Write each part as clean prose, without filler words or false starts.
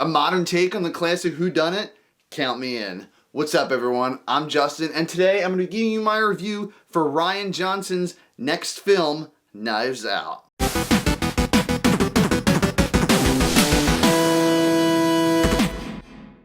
A modern take on the classic whodunit? Count me in. What's up, everyone? I'm Justin, and today I'm going to be giving you my review for Rian Johnson's next film, Knives Out.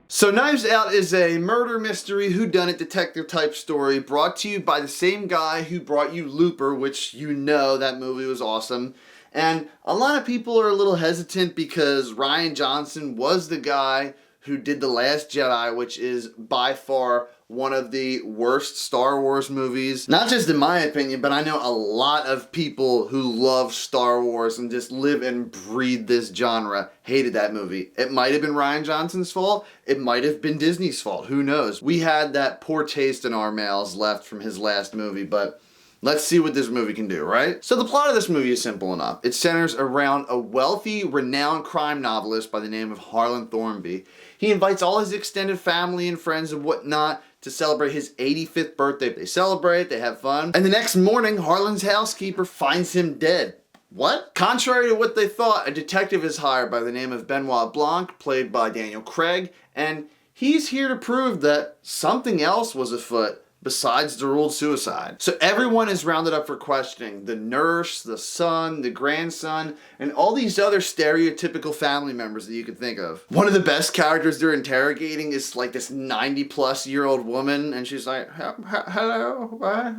So Knives Out is a murder mystery whodunit detective type story brought to you by the same guy who brought you Looper, which you know that movie was awesome. And a lot of people are a little hesitant because Rian Johnson was the guy who did The Last Jedi, which is by far one of the worst Star Wars movies. Not just in my opinion, but I know a lot of people who love Star Wars and just live and breathe this genre hated that movie. It might have been Rian Johnson's fault. It might have been Disney's fault. Who knows? We had that poor taste in our mouths left from his last movie, but let's see what this movie can do, right? So the plot of this movie is simple enough. It centers around a wealthy, renowned crime novelist by the name of Harlan Thornby. He invites all his extended family and friends and whatnot to celebrate his 85th birthday. They celebrate, they have fun, and the next morning, Harlan's housekeeper finds him dead. What? Contrary to what they thought, a detective is hired by the name of Benoit Blanc, played by Daniel Craig, and he's here to prove that something else was afoot besides the ruled suicide. So everyone is rounded up for questioning. The nurse, the son, the grandson, and all these other stereotypical family members that you can think of. One of the best characters they're interrogating is like this 90-plus-year-old woman, and she's like, hello, what?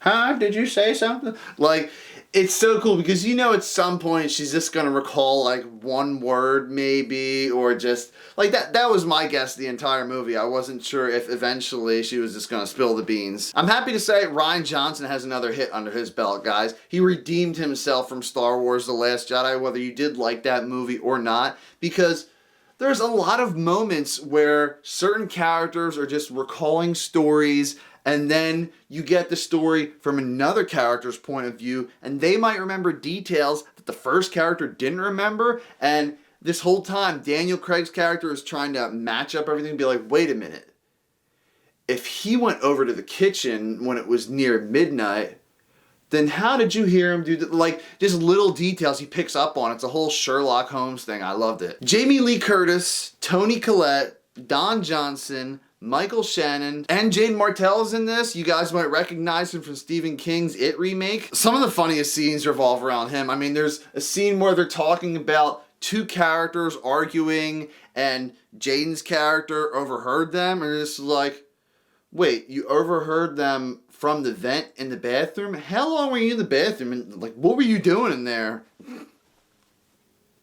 Huh? Did you say something? Like, it's so cool because you know at some point she's just gonna recall like one word maybe, or just like that was my guess the entire movie. I wasn't sure if eventually she was just gonna spill the beans. I'm happy to say Rian Johnson has another hit under his belt, guys. He redeemed himself from Star Wars The Last Jedi, whether you did like that movie or not, because there's a lot of moments where certain characters are just recalling stories, and then you get the story from another character's point of view, and they might remember details that the first character didn't remember, and this whole time, Daniel Craig's character is trying to match up everything and be like, wait a minute. If he went over to the kitchen when it was near midnight, then how did you hear him do that? Like, just little details he picks up on. It's a whole Sherlock Holmes thing. I loved it. Jamie Lee Curtis, Toni Collette, Don Johnson, Michael Shannon, and Jane Martell is in this. You guys might recognize him from Stephen King's It remake. Some of the funniest scenes revolve around him. I mean, there's a scene where they're talking about two characters arguing, and Jaden's character overheard them, and it's like, wait, you overheard them from the vent in the bathroom? How long were you in the bathroom? And like, what were you doing in there?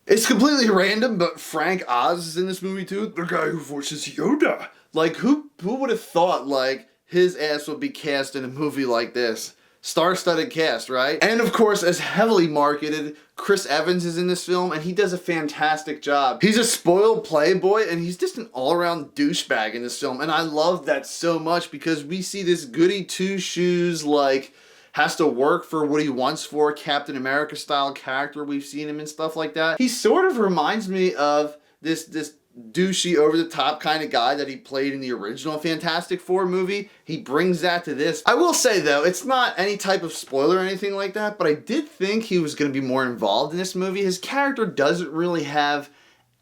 It's completely random, but Frank Oz is in this movie too. The guy who voices Yoda. Like, who would have thought, like, his ass would be cast in a movie like this? Star-studded cast, right? And of course, as heavily marketed, Chris Evans is in this film, and he does a fantastic job. He's a spoiled playboy, and he's just an all-around douchebag in this film, and I love that so much because we see this goody two-shoes, like, has to work for what he wants for, Captain America-style character. We've seen him and stuff like that. He sort of reminds me of this douchey, over-the-top kind of guy that he played in the original Fantastic Four movie. He brings that to this. I will say, though, it's not any type of spoiler or anything like that, but I did think he was going to be more involved in this movie. His character doesn't really have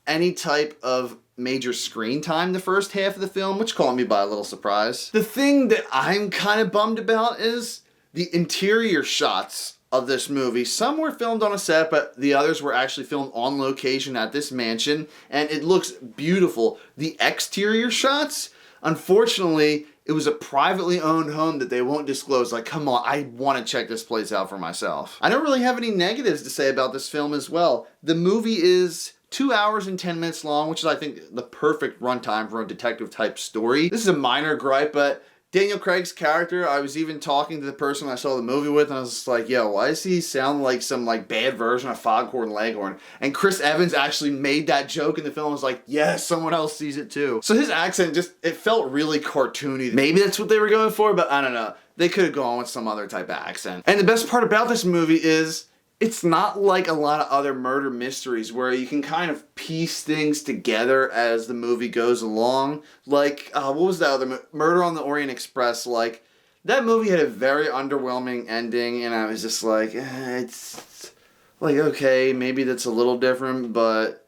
any type of major screen time the first half of the film, which caught me by a little surprise. The thing that I'm kind of bummed about is the interior shots of this movie. Some were filmed on a set, but the others were actually filmed on location at this mansion, and it looks beautiful. The exterior shots, unfortunately, it was a privately owned home that they won't disclose. Like, come on, I want to check this place out for myself. I don't really have any negatives to say about this film as well. The movie is 2 hours and 10 minutes long, which is, I think, the perfect runtime for a detective-type story. This is a minor gripe, but Daniel Craig's character, I was even talking to the person I saw the movie with, and I was just like, yo, why does he sound like some like bad version of Foghorn Leghorn? And Chris Evans actually made that joke in the film. I was like, yes, someone else sees it too. So his accent just, it felt really cartoony. Maybe that's what they were going for, but I don't know. They could have gone with some other type of accent. And the best part about this movie is it's not like a lot of other murder mysteries where you can kind of piece things together as the movie goes along. Like, what was that other Murder on the Orient Express? Like, that movie had a very underwhelming ending, and I was just like, it's like, okay, maybe that's a little different, but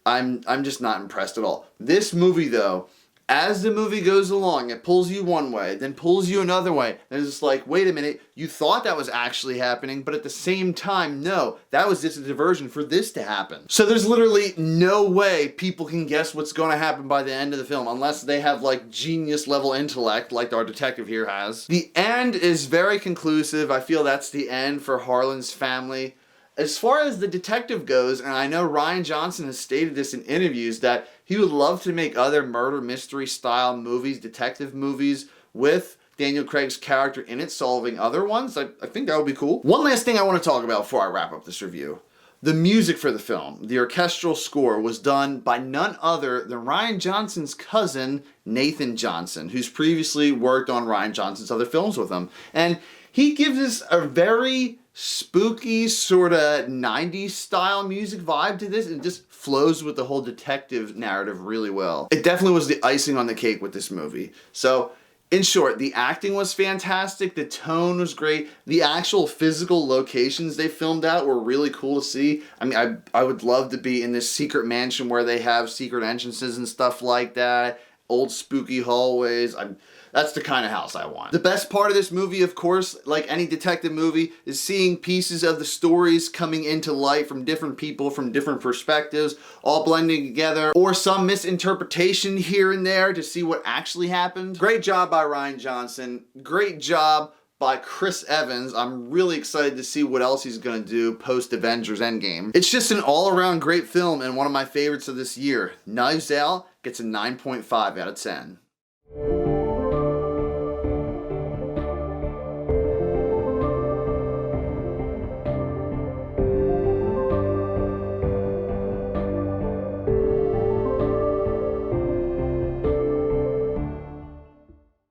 I'm just not impressed at all. This movie though, as the movie goes along, it pulls you one way, then pulls you another way. And it's just like, wait a minute, you thought that was actually happening, but at the same time, no, that was just a diversion for this to happen. So there's literally no way people can guess what's going to happen by the end of the film, unless they have like genius level intellect like our detective here has. The end is very conclusive. I feel that's the end for Harlan's family. As far as the detective goes, and I know Rian Johnson has stated this in interviews, that he would love to make other murder mystery style movies, detective movies, with Daniel Craig's character in it, solving other ones. I think that would be cool. One last thing I want to talk about before I wrap up this review. The music for the film, the orchestral score, was done by none other than Rian Johnson's cousin, Nathan Johnson, who's previously worked on Rian Johnson's other films with him. And he gives us a very spooky sort of 90s style music vibe to this, and just flows with the whole detective narrative really well. It definitely was the icing on the cake with this movie. So in short, the acting was fantastic, the tone was great, the actual physical locations they filmed out were really cool to see. I mean, I would love to be in this secret mansion where they have secret entrances and stuff like that, old spooky hallways. That's the kind of house I want. The best part of this movie, of course, like any detective movie, is seeing pieces of the stories coming into light from different people, from different perspectives, all blending together, or some misinterpretation here and there to see what actually happened. Great job by Rian Johnson. Great job by Chris Evans. I'm really excited to see what else he's gonna do post Avengers Endgame. It's just an all-around great film and one of my favorites of this year. Knives Out gets a 9.5 out of 10.